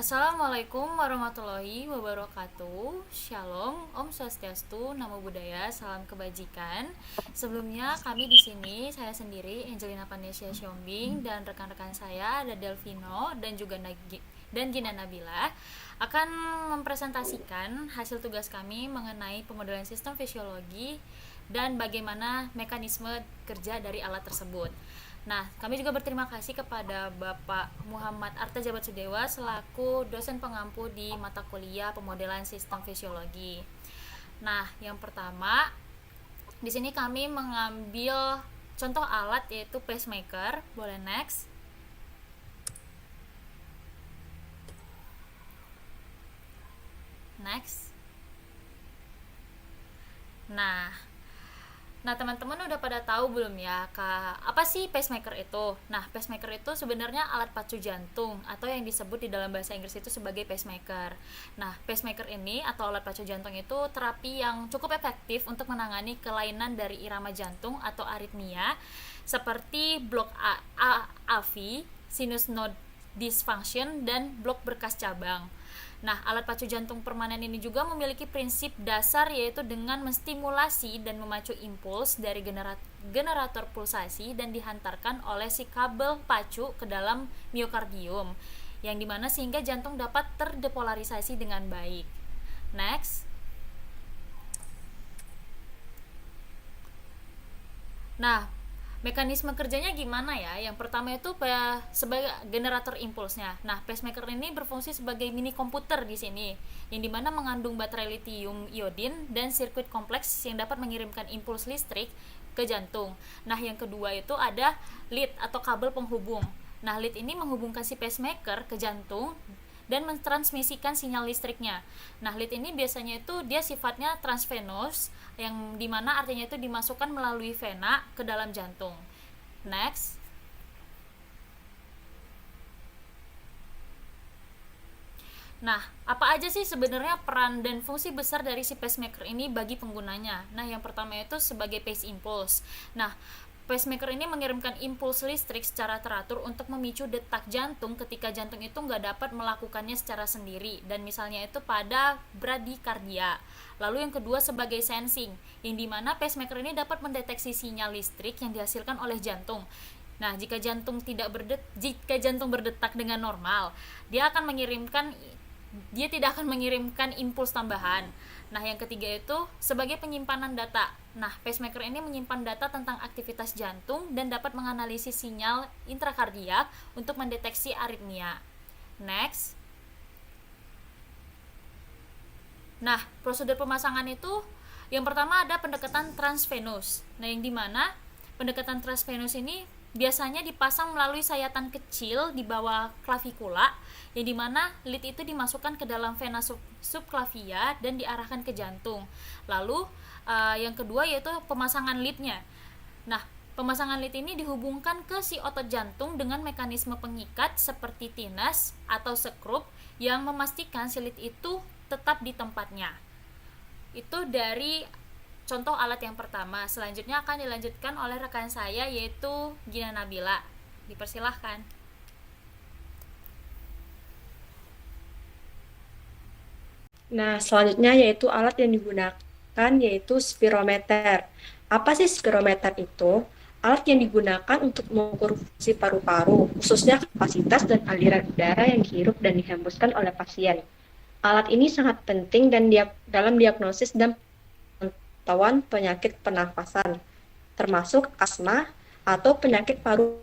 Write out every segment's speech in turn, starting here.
Assalamualaikum warahmatullahi wabarakatuh. Shalom, Om Swastiastu, Namo Buddhaya, salam kebajikan. Sebelumnya kami di sini saya sendiri Angelina Panesia Siombing dan rekan-rekan saya ada Delvino dan juga Gina Nabila akan mempresentasikan hasil tugas kami mengenai pemodelan sistem fisiologi dan bagaimana mekanisme kerja dari alat tersebut. Nah, kami juga berterima kasih kepada Bapak Muhammad Arta Jabat Sudewa selaku dosen pengampu di mata kuliah pemodelan sistem fisiologi. Nah, yang pertama, di sini kami mengambil contoh alat yaitu pacemaker. Boleh next. Next. Nah, teman-teman udah pada tahu belum ya, apa sih pacemaker itu? Nah, pacemaker itu sebenarnya alat pacu jantung atau yang disebut di dalam bahasa Inggris itu sebagai pacemaker. Nah, pacemaker ini atau alat pacu jantung itu terapi yang cukup efektif untuk menangani kelainan dari irama jantung atau aritmia seperti blok AV, sinus node dysfunction, dan blok berkas cabang. Nah, alat pacu jantung permanen ini juga memiliki prinsip dasar yaitu dengan menstimulasi dan memacu impuls dari generator pulsasi dan dihantarkan oleh si kabel pacu ke dalam miokardium, yang dimana sehingga jantung dapat terdepolarisasi dengan baik. Next. Nah, mekanisme kerjanya gimana ya? Yang pertama itu sebagai generator impulsnya. Nah, pacemaker ini berfungsi sebagai mini komputer di sini, yang dimana mengandung baterai litium iodin dan sirkuit kompleks yang dapat mengirimkan impuls listrik ke jantung. Nah, yang kedua itu ada lead atau kabel penghubung. Nah, lead ini menghubungkan si pacemaker ke jantung dan mentransmisikan sinyal listriknya. Nah, lead ini biasanya itu dia sifatnya transvenous, yang dimana artinya itu dimasukkan melalui vena ke dalam jantung. Next. Nah, apa aja sih sebenarnya peran dan fungsi besar dari si pacemaker ini bagi penggunanya? Nah, yang pertama itu sebagai pace impulse. Nah, pacemaker ini mengirimkan impuls listrik secara teratur untuk memicu detak jantung ketika jantung itu nggak dapat melakukannya secara sendiri, dan misalnya itu pada bradikardia. Lalu yang kedua sebagai sensing, yang dimana pacemaker ini dapat mendeteksi sinyal listrik yang dihasilkan oleh jantung. Nah, jika jantung berdetak dengan normal, dia tidak akan mengirimkan impuls tambahan. Nah, yang ketiga itu sebagai penyimpanan data. Nah, pacemaker ini menyimpan data tentang aktivitas jantung dan dapat menganalisis sinyal intrakardiak untuk mendeteksi aritmia. Next. Nah, prosedur pemasangan itu yang pertama ada pendekatan transvenous. Nah, yang dimana pendekatan transvenous ini biasanya dipasang melalui sayatan kecil di bawah klavikula, yang dimana lead itu dimasukkan ke dalam vena subclavia dan diarahkan ke jantung. Lalu yang kedua yaitu pemasangan leadnya. Nah, pemasangan lead ini dihubungkan ke si otot jantung dengan mekanisme pengikat seperti tinas atau sekrup yang memastikan si lead itu tetap di tempatnya. Itu dari contoh alat yang pertama. Selanjutnya akan dilanjutkan oleh rekan saya yaitu Gina Nabila. Dipersilahkan. Nah, selanjutnya yaitu alat yang digunakan yaitu spirometer. Apa sih spirometer itu? Alat yang digunakan untuk mengukur fungsi paru-paru, khususnya kapasitas dan aliran udara yang dihirup dan dihembuskan oleh pasien. Alat ini sangat penting dalam diagnosis dan pemantauan penyakit pernafasan, termasuk asma atau penyakit paru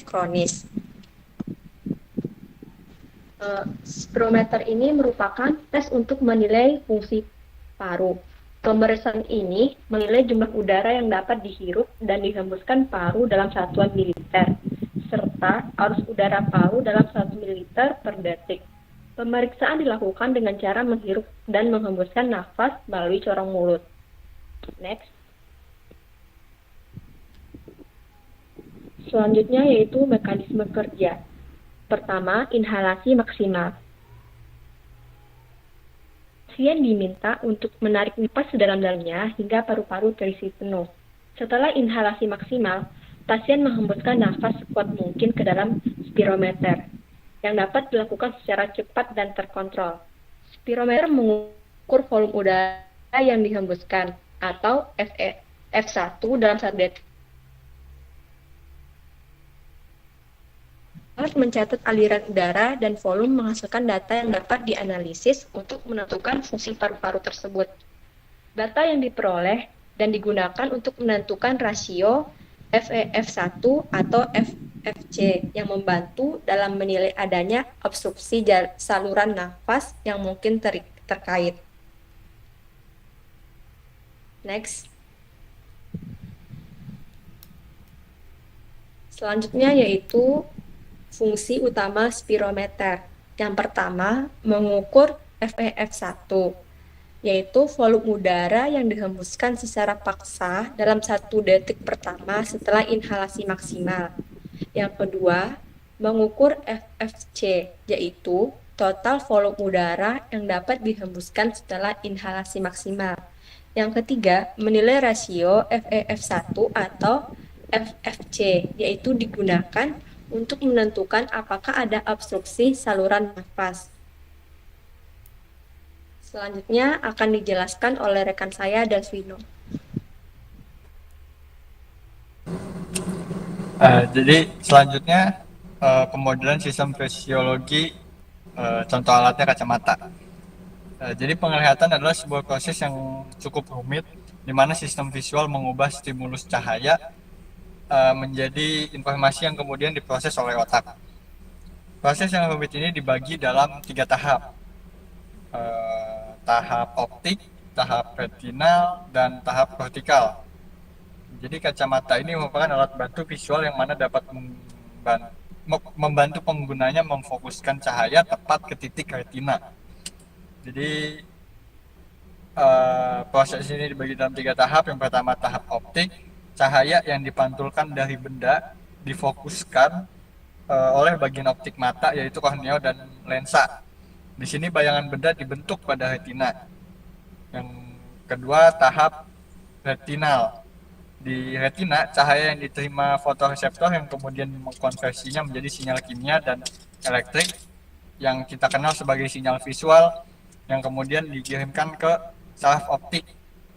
kronis. Spirometer ini merupakan tes untuk menilai fungsi paru. Pemeriksaan ini menilai jumlah udara yang dapat dihirup dan dihembuskan paru dalam satuan mililiter, serta arus udara paru dalam 1 mililiter per detik. Pemeriksaan dilakukan dengan cara menghirup dan menghembuskan nafas melalui corong mulut. Next. Selanjutnya yaitu mekanisme kerja. Pertama, inhalasi maksimal. Pasien diminta untuk menarik napas sedalam-dalamnya hingga paru-paru terisi penuh. Setelah inhalasi maksimal, pasien menghembuskan nafas sekuat mungkin ke dalam spirometer. yang dapat dilakukan secara cepat dan terkontrol. Spirometer mengukur volume udara yang dihembuskan atau F1 dalam 1 detik. Alat mencatat aliran udara dan volume menghasilkan data yang dapat dianalisis untuk menentukan fungsi paru-paru tersebut. Data yang diperoleh dan digunakan untuk menentukan rasio FEF1 atau FFC yang membantu dalam menilai adanya obstruksi saluran nafas yang mungkin terkait. Next. Selanjutnya yaitu fungsi utama spirometer. Yang pertama, mengukur FEF1, yaitu volume udara yang dihembuskan secara paksa dalam 1 detik pertama setelah inhalasi maksimal. Yang kedua, mengukur FFC, yaitu total volume udara yang dapat dihembuskan setelah inhalasi maksimal. Yang ketiga, menilai rasio FEF1 atau FFC, yaitu digunakan untuk menentukan apakah ada obstruksi saluran nafas. Selanjutnya akan dijelaskan oleh rekan saya, Dalvino. Jadi selanjutnya pemodelan sistem fisiologi, contoh alatnya kacamata. Jadi penglihatan adalah sebuah proses yang cukup rumit, di mana sistem visual mengubah stimulus cahaya menjadi informasi yang kemudian diproses oleh otak. Proses yang rumit ini dibagi dalam 3 tahap. Tahap optik, tahap retinal, dan tahap kortikal. Jadi kacamata ini merupakan alat bantu visual yang mana dapat membantu penggunanya memfokuskan cahaya tepat ke titik retina. Jadi proses ini dibagi dalam 3 tahap. Yang pertama tahap optik, cahaya yang dipantulkan dari benda difokuskan oleh bagian optik mata, yaitu kornea dan lensa. Di sini bayangan benda dibentuk pada retina. Yang kedua tahap retinal. Di retina, cahaya yang diterima fotoreseptor yang kemudian mengkonversinya menjadi sinyal kimia dan elektrik yang kita kenal sebagai sinyal visual yang kemudian dikirimkan ke saraf optik.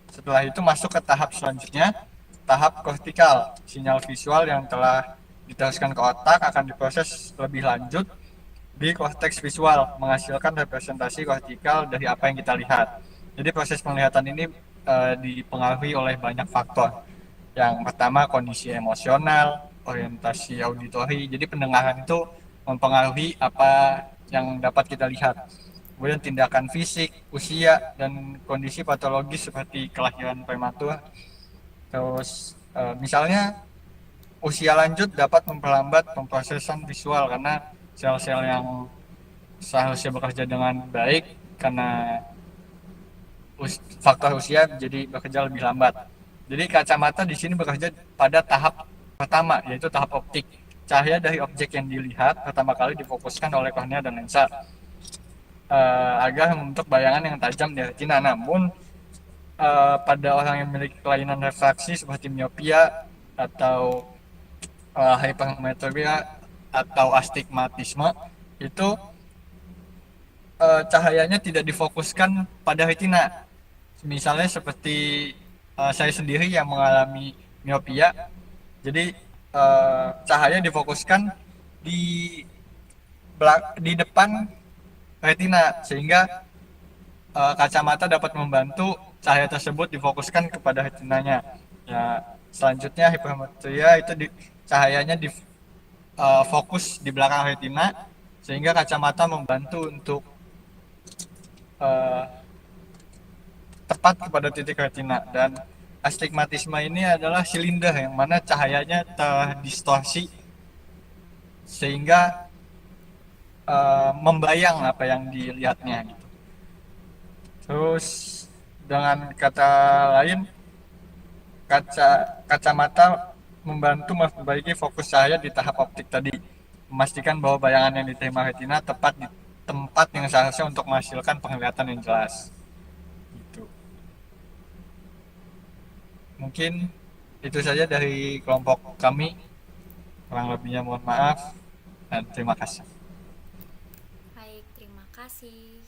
Setelah itu masuk ke tahap selanjutnya, tahap kortikal. Sinyal visual yang telah diteruskan ke otak akan diproses lebih lanjut di korteks visual, menghasilkan representasi kortikal dari apa yang kita lihat. Jadi proses penglihatan ini dipengaruhi oleh banyak faktor. Yang pertama kondisi emosional, orientasi auditori. Jadi pendengaran itu mempengaruhi apa yang dapat kita lihat. Kemudian tindakan fisik, usia, dan kondisi patologis seperti kelahiran prematur. Terus misalnya usia lanjut dapat memperlambat pemrosesan visual karena sel-sel yang seharusnya bekerja dengan baik karena faktor usia jadi bekerja lebih lambat. Jadi kacamata di sini bekerja pada tahap pertama, yaitu tahap optik. Cahaya dari objek yang dilihat pertama kali difokuskan oleh kornea dan lensa agar membentuk bayangan yang tajam di retina. Namun pada orang yang memiliki kelainan refraksi seperti miopia atau hypermetropia atau astigmatisme, itu cahayanya tidak difokuskan pada retina. Misalnya seperti saya sendiri yang mengalami miopia, jadi cahaya difokuskan di depan retina sehingga kacamata dapat membantu cahaya tersebut difokuskan kepada retinanya. Ya, selanjutnya hipermetria itu cahayanya fokus di belakang retina sehingga kacamata membantu untuk tepat kepada titik retina. Dan astigmatisme ini adalah silinder yang mana cahayanya terdistorsi sehingga membayang apa yang dilihatnya gitu. Terus dengan kata lain, kacamata membantu memperbaiki fokus cahaya di tahap optik tadi, memastikan bahwa bayangan yang diterima retina tepat di tempat yang seharusnya untuk menghasilkan penglihatan yang jelas. Gitu. Mungkin itu saja dari kelompok kami. Kurang lebihnya mohon maaf dan terima kasih. baik. Terima kasih.